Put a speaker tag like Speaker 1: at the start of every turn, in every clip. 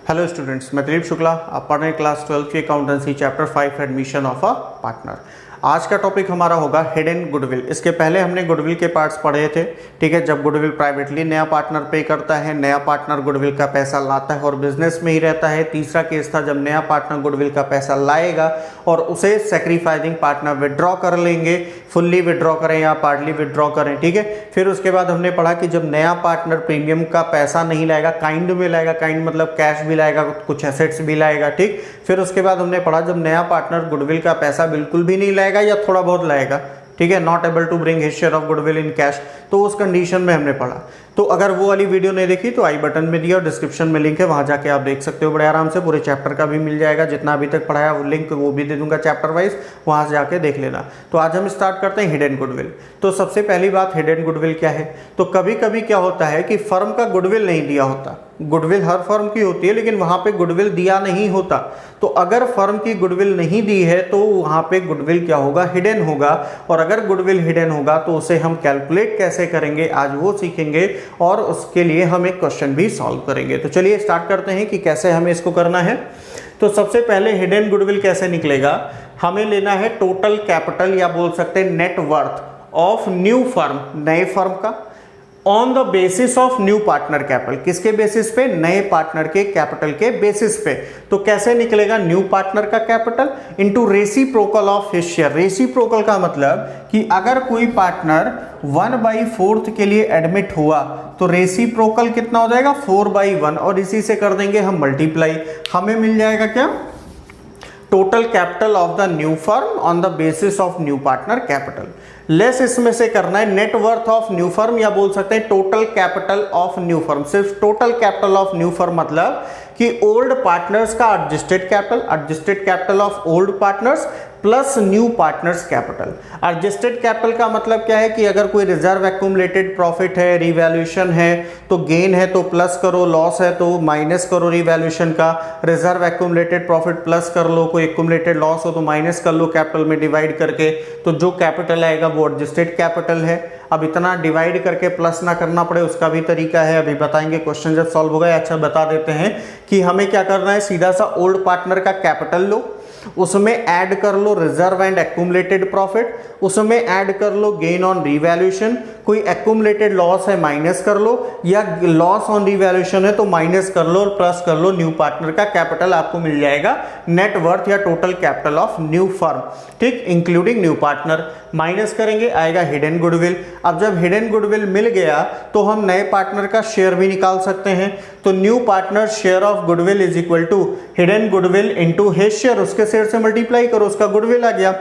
Speaker 1: Hello students, मैं दिलीप शुक्ला। आप पढ़ रहे हैं क्लास 12 की accountancy chapter 5 admission of a partner. आज का टॉपिक हमारा होगा हिडन गुडविल। इसके पहले हमने गुडविल के पार्ट्स पढ़े थे, ठीक है। जब गुडविल प्राइवेटली नया पार्टनर पे करता है, नया पार्टनर गुडविल का पैसा लाता है और बिजनेस में ही रहता है। तीसरा केस था जब नया पार्टनर गुडविल का पैसा लाएगा और उसे सेक्रीफाइसिंग पार्टनर विड्रॉ कर लेंगे, फुल्ली विड्रॉ करें या पार्टली विड्रॉ करें, ठीक है। फिर उसके बाद हमने पढ़ा कि जब नया पार्टनर प्रीमियम का पैसा नहीं लाएगा, काइंड में लाएगा, काइंड मतलब कैश भी लाएगा, कुछ एसेट्स भी लाएगा, ठीक। फिर उसके बाद हमने पढ़ा जब नया पार्टनर गुडविल का पैसा बिल्कुल भी नहीं लाएगा या थोड़ा बहुत लाएगा, ठीक है, not able to bring his share of goodwill in cash, तो उस कंडीशन में हमने पढ़ा। तो अगर वो वाली वीडियो नहीं देखी तो आई बटन में दिया और डिस्क्रिप्शन में लिंक है, वहां जाके आप देख सकते हो बड़े आराम से। पूरे चैप्टर का भी मिल जाएगा, जितना अभी तक पढ़ाया वो लिंक वो भी दे दूंगा चैप्टर वाइज, वहां से जाके देख लेना। तो आज हम स्टार्ट करते हैं हिडन गुडविल। तो सबसे पहली बात, हिडन गुडविल क्या है। तो कभी कभी क्या होता है कि फर्म का गुडविल नहीं दिया होता। गुडविल हर फर्म की होती है लेकिन वहां पे गुडविल दिया नहीं होता। तो अगर फर्म की गुडविल नहीं दी है तो वहां पे गुडविल क्या होगा, हिडन होगा। और अगर गुडविल हिडन होगा तो उसे हम कैलकुलेट कैसे करेंगे, आज वो सीखेंगे और उसके लिए हम एक क्वेश्चन भी सॉल्व करेंगे। तो चलिए स्टार्ट करते हैं कि कैसे हमें इसको करना है। तो सबसे पहले हिडन गुडविल कैसे निकलेगा, हमें लेना है टोटल कैपिटल या बोल सकते हैं net worth of new firm, नए फर्म का, on the basis of new partner capital. किसके बेसिस पे, नए पार्टनर के कैपिटल के बेसिस पे। तो कैसे निकलेगा, न्यू पार्टनर का capital into reciprocal of his share. Reciprocal का मतलब कि अगर कोई पार्टनर 1/4 के लिए एडमिट हुआ तो रेसिप्रोकल कितना हो जाएगा, 4/1, और इसी से कर देंगे हम मल्टीप्लाई। हमें मिल जाएगा क्या, total capital of the new firm on the basis of new partner capital. Less इसमें से करना है net worth of new firm या बोल सकते हैं total capital of new firm. सिर्फ total capital of new firm मतलब कि ओल्ड पार्टनर्स का adjusted capital of old partners plus new partners capital. Adjusted capital का मतलब क्या है कि अगर कोई रिजर्व एक्यूमुलेटेड प्रॉफिट है, रिवैल्यूएशन है तो गेन है तो प्लस करो, लॉस है तो माइनस करो रिवैल्यूएशन का। रिजर्व एक्यूमुलेटेड प्रॉफिट प्लस कर लो, कोई एक्यूमुलेटेड लॉस हो तो माइनस कर लो कैपिटल में डिवाइड करके। तो जो कैपिटल आएगा वो एडजस्टेड कैपिटल है। अब इतना डिवाइड करके प्लस ना करना पड़े उसका भी तरीका है, अभी बताएंगे क्वेश्चन जब सॉल्व होगा। अच्छा बता देते हैं कि हमें क्या करना है, सीधा सा ओल्ड पार्टनर का कैपिटल लो, उसमें ऐड कर लो रिजर्व एंड एक्यूमुलेटेड प्रॉफिट, उसमें ऐड कर लो गेन ऑन रिवैल्यूएशन, कोई एक्यूमुलेटेड लॉस है माइनस कर लो, या लॉस ऑन रिवैल्यूएशन है तो माइनस कर लो और प्लस कर लो न्यू पार्टनर का कैपिटल। आपको मिल जाएगा नेट वर्थ या total capital of new firm, ठीक, इंक्लूडिंग न्यू पार्टनर। माइनस करेंगे आएगा हिडन गुडविल। अब जब हिडन गुडविल मिल गया तो हम नए पार्टनर का शेयर भी निकाल सकते हैं। तो new partner share of goodwill is equal to hidden goodwill into his share, उसके शेयर से मल्टीप्लाई करो, उसका गुडविल आ गया।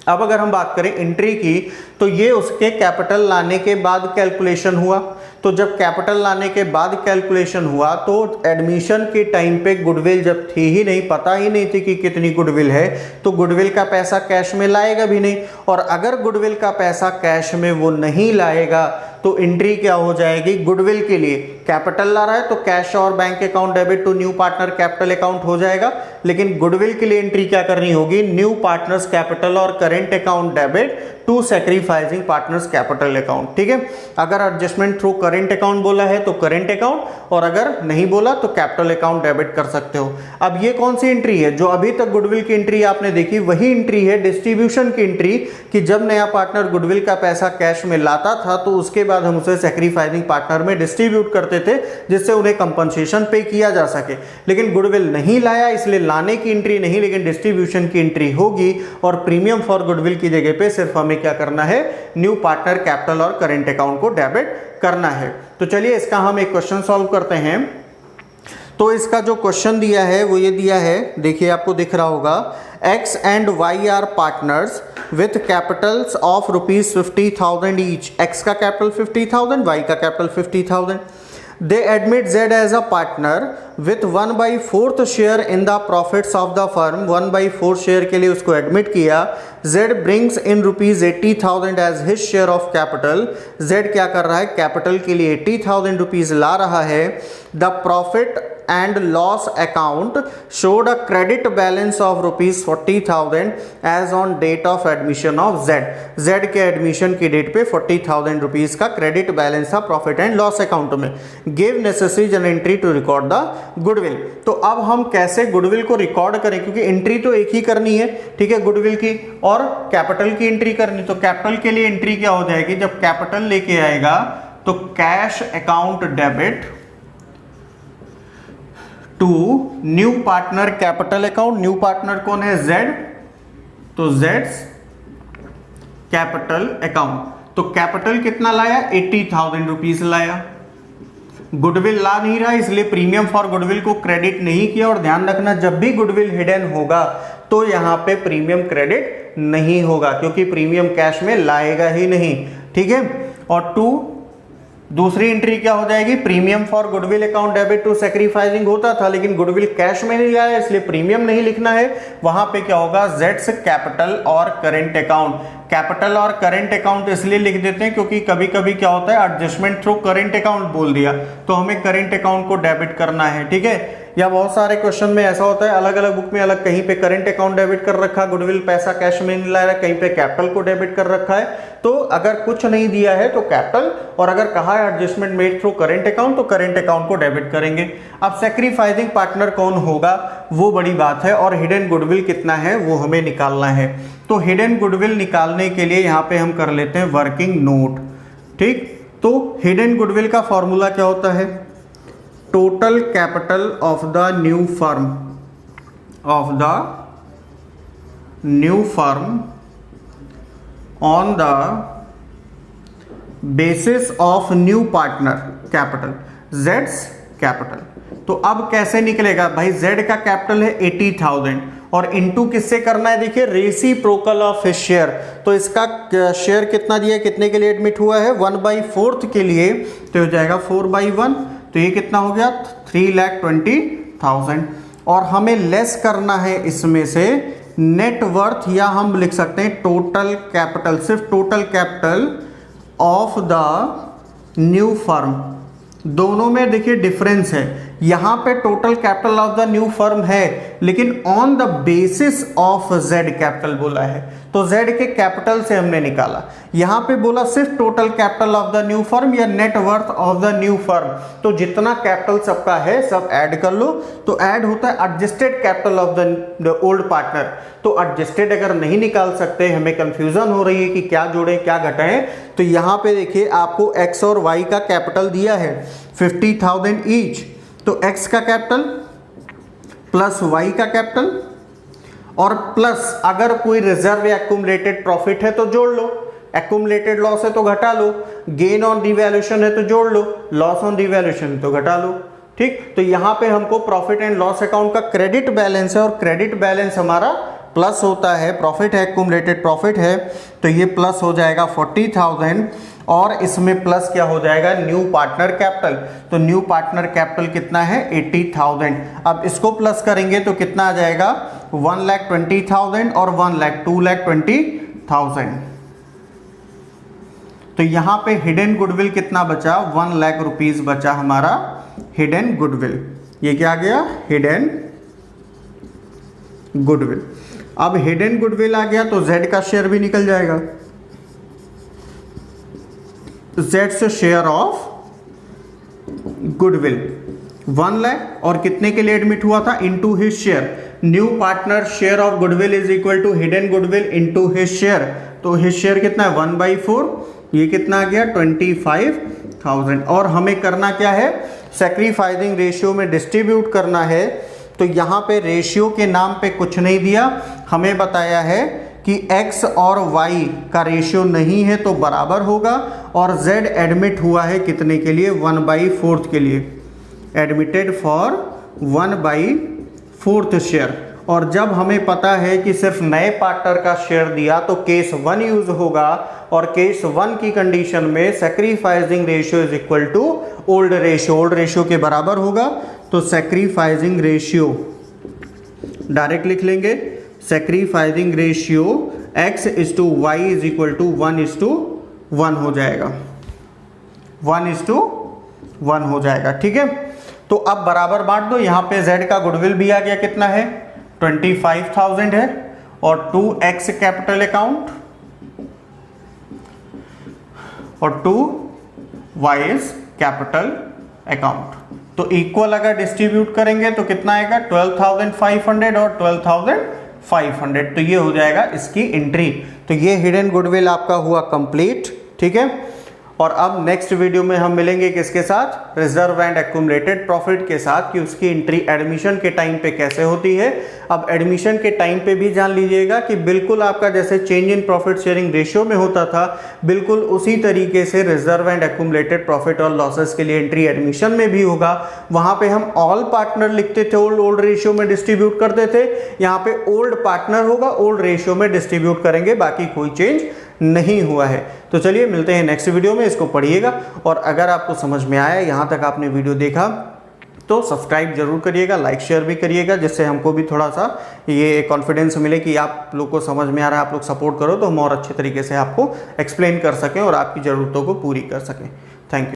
Speaker 1: अब अगर हम बात करें एंट्री की तो ये उसके कैपिटल लाने के बाद कैलकुलेशन हुआ। तो जब कैपिटल लाने के बाद कैलकुलेशन हुआ तो एडमिशन के टाइम पे गुडविल जब थी ही नहीं, पता ही नहीं थी कि कितनी गुडविल है, तो गुडविल का पैसा कैश में लाएगा भी नहीं। और अगर गुडविल का पैसा कैश में वो नहीं लाएगा तो एंट्री क्या हो जाएगी, गुडविल के लिए कैपिटल ला रहा है तो कैश और bank account debit to new partner capital account हो जाएगा। लेकिन गुडविल के लिए एंट्री क्या करनी होगी, न्यू पार्टनर्स कैपिटल और current account debit to sacrificing partners capital account, ठीक है। अगर एडजस्टमेंट थ्रू करेंट अकाउंट बोला है तो करेंट अकाउंट, और अगर नहीं बोला तो कैपिटल अकाउंट डेबिट कर सकते हो। अब ये कौन सी एंट्री है, जो अभी तक गुडविल की एंट्री आपने देखी वही एंट्री है डिस्ट्रीब्यूशन की एंट्री, कि जब नया पार्टनर गुडविल का पैसा कैश में लाता था तो उसके बाद हम उसे सैक्रिफाइसिंग पार्टनर में डिस्ट्रीब्यूट करते थे जिससे उन्हें कंपनसेशन पे किया जा सके। लेकिन गुडविल नहीं लाया इसलिए लाने की एंट्री नहीं लेकिन डिस्ट्रीब्यूशन की एंट्री होगी, और प्रीमियम फॉर गुडविल की जगह पे सिर्फ हमें क्या करना है, न्यू पार्टनर कैपिटल और करेंट अकाउंट को डेबिट करना है। तो चलिए इसका हम एक क्वेश्चन सॉल्व करते हैं। तो इसका जो क्वेश्चन दिया है वो ये दिया है, देखिए आपको दिख रहा होगा, X and Y are partners with capitals of ₹50,000 each. X का कैपिटल 50,000, Y का capital 50,000. They admit Z as a partner with 1/4 share in the profits of the firm. 1/4 share के लिए उसको एडमिट किया। Z brings in ₹80,000 as his share of capital. Z क्या कर रहा है, कैपिटल के लिए 80,000 रुपीज ला रहा है। The profit and loss account showed a credit balance of rupees 40,000 as on date of admission of Z. Z के एडमिशन की डेट पे 40,000 रुपीज का क्रेडिट बैलेंस था प्रॉफिट एंड लॉस अकाउंट में। Give necessary journal entry to record the goodwill. तो अब हम कैसे गुडविल को रिकॉर्ड करें, क्योंकि एंट्री तो एक ही करनी है, ठीक है, गुडविल की और कैपिटल की एंट्री करनी। तो कैपिटल के लिए एंट्री क्या हो जाएगी, जब कैपिटल लेके आएगा तो cash account debit to new partner capital account. New partner कौन है, जेड, तो जेड्स कैपिटल अकाउंट। तो कैपिटल कितना लाया, 80,000 रुपीज लाया। गुडविल ला नहीं रहा, इसलिए प्रीमियम फॉर गुडविल को क्रेडिट नहीं किया। और ध्यान रखना, जब भी गुडविल हिडन होगा तो यहां पे प्रीमियम क्रेडिट नहीं होगा, क्योंकि प्रीमियम कैश में लाएगा ही नहीं, ठीक है। और टू दूसरी एंट्री क्या हो जाएगी, premium for goodwill account debit to sacrificing होता था, लेकिन गुडविल कैश में नहीं आया, इसलिए प्रीमियम नहीं लिखना है। वहां पे क्या होगा, जेड्स कैपिटल और करेंट अकाउंट। कैपिटल और करेंट अकाउंट इसलिए लिख देते हैं क्योंकि कभी कभी क्या होता है, एडजस्टमेंट थ्रू करेंट अकाउंट बोल दिया तो हमें करेंट अकाउंट को डेबिट करना है, ठीक है। या बहुत सारे क्वेश्चन में ऐसा होता है, अलग अलग बुक में अलग, कहीं पे करेंट अकाउंट डेबिट कर रखा, गुडविल पैसा कैश में नहीं ला रहा, कहीं पे कैपिटल को डेबिट कर रखा है। तो अगर कुछ नहीं दिया है तो कैपिटल, और अगर कहा है adjustment made through current account तो करेंट अकाउंट को डेबिट करेंगे। अब सैक्रिफाइसिंग पार्टनर कौन होगा वो बड़ी बात है, और हिडन गुडविल कितना है वो हमें निकालना है। तो हिडन गुडविल निकालने के लिए यहाँ पे हम कर लेते हैं वर्किंग नोट, ठीक। तो हिडन गुडविल का फॉर्मूला क्या होता है, total capital of the new firm on the basis of new partner capital, Jades capital. तो अब कैसे निकलेगा भाई, जेड का कैपिटल है 80,000 और इनटू किससे करना है, देखिए रेसिप्रोकल ऑफ हिज शेयर। तो इसका शेयर कितना दिया है, कितने के लिए एडमिट हुआ है, 1/4 के लिए, तो हो जाएगा 4/1। तो ये कितना हो गया, 3,20,000। और हमें लेस करना है इसमें से नेट वर्थ, या हम लिख सकते हैं टोटल कैपिटल, सिर्फ total capital of the new firm. दोनों में देखिए डिफरेंस है, यहां पे total capital of the new firm है, लेकिन on the basis of Z capital बोला है, तो जेड के कैपिटल से हमने निकाला। यहां पे बोला सिर्फ total capital of the new firm या net worth of the new firm, तो जितना कैपिटल सबका है सब ऐड कर लो। तो ऐड होता है adjusted capital of the old partner. तो एडजस्टेड अगर नहीं निकाल सकते, हमें कंफ्यूजन हो रही है कि क्या जोड़े क्या घटाएं, तो यहां पे देखिए आपको एक्स और वाई का कैपिटल दिया है 50,000 ईच। तो x का कैपिटल प्लस y का कैपिटल, और प्लस अगर कोई रिजर्व या एक्यूमुलेटेड प्रॉफिट है तो जोड़ लो, एक्यूमुलेटेड लॉस है तो घटा लो, गेन ऑन डिवैल्यूएशन है तो जोड़ लो, लॉस ऑन डिवैल्यूएशन तो घटा लो, ठीक। तो यहां पे हमको प्रॉफिट एंड लॉस अकाउंट का क्रेडिट बैलेंस है, और क्रेडिट बैलेंस हमारा प्लस होता है, प्रॉफिट है, एक्यूमुलेटेड प्रॉफिट है, तो ये प्लस हो जाएगा 40,000, और इसमें प्लस क्या हो जाएगा, न्यू पार्टनर कैपिटल। तो न्यू पार्टनर कैपिटल कितना है, 80,000। अब इसको प्लस करेंगे तो कितना आ जाएगा, 1,20,000 और 2,20,000। तो यहां पे हिडन गुडविल कितना बचा, 1 लाख रुपीज बचा हमारा हिडन गुडविल। ये क्या आ गया, हिडन गुडविल। अब हिडन गुडविल आ गया तो जेड का शेयर भी निकल जाएगा, जेड्स शेयर ऑफ गुडविल 1 लाख, और कितने के लिए एडमिट हुआ था, into his share. New partner share of goodwill is equal to hidden goodwill into his share. तो हिज शेयर कितना है, 1/4, ये कितना आ गया 25,000। और हमें करना क्या है, सैक्रिफाइसिंग रेशियो में डिस्ट्रीब्यूट करना है। तो यहाँ पे रेशियो के नाम पे कुछ नहीं दिया, हमें बताया है कि x और y का रेशियो नहीं है तो बराबर होगा, और z एडमिट हुआ है कितने के लिए, 1/4 के लिए, एडमिटेड फॉर 1/4 शेयर। और जब हमें पता है कि सिर्फ नए पार्टनर का शेयर दिया तो केस 1 यूज होगा, और केस 1 की कंडीशन में sacrificing ratio is equal to old ratio, old ratio के बराबर होगा। तो सैक्रिफाइसिंग रेशियो डायरेक्ट लिख लेंगे, sacrificing ratio x is to Y is equal to 1:1 हो जाएगा, 1:1 हो जाएगा, ठीक है। तो अब बराबर बांट दो, यहाँ पे Z का गुडविल भी आ गया, कितना है 25,000 है, और 2x कैपिटल अकाउंट और 2y कैपिटल अकाउंट। तो इक्वल अगर डिस्ट्रीब्यूट करेंगे तो कितना आएगा 12,500 और 12,500, तो ये हो जाएगा इसकी एंट्री। तो ये हिडन गुडविल आपका हुआ कंप्लीट, ठीक है। और अब नेक्स्ट वीडियो में हम मिलेंगे किसके साथ, रिजर्व एंड एक्यूमुलेटेड प्रॉफिट के साथ, कि उसकी एंट्री एडमिशन के टाइम पे कैसे होती है। अब एडमिशन के टाइम पे भी जान लीजिएगा कि बिल्कुल आपका जैसे change in profit sharing ratio में होता था, बिल्कुल उसी तरीके से रिजर्व एंड एक्यूमुलेटेड प्रॉफिट और लॉसेस के लिए एंट्री एडमिशन में भी होगा। वहां पे हम ऑल पार्टनर लिखते थे, ओल्ड रेशियो में डिस्ट्रीब्यूट करते थे, यहाँ पे ओल्ड पार्टनर होगा, ओल्ड रेशियो में डिस्ट्रीब्यूट करेंगे, बाकी कोई चेंज नहीं हुआ है। तो चलिए मिलते हैं नेक्स्ट वीडियो में, इसको पढ़िएगा। और अगर आपको समझ में आया, यहाँ तक आपने वीडियो देखा, तो सब्सक्राइब जरूर करिएगा, लाइक शेयर भी करिएगा, जिससे हमको भी थोड़ा सा ये कॉन्फिडेंस मिले कि आप लोग को समझ में आ रहा है, आप लोग सपोर्ट करो तो हम और अच्छे तरीके से आपको एक्सप्लेन कर सकें और आपकी ज़रूरतों को पूरी कर सकें। Thank you.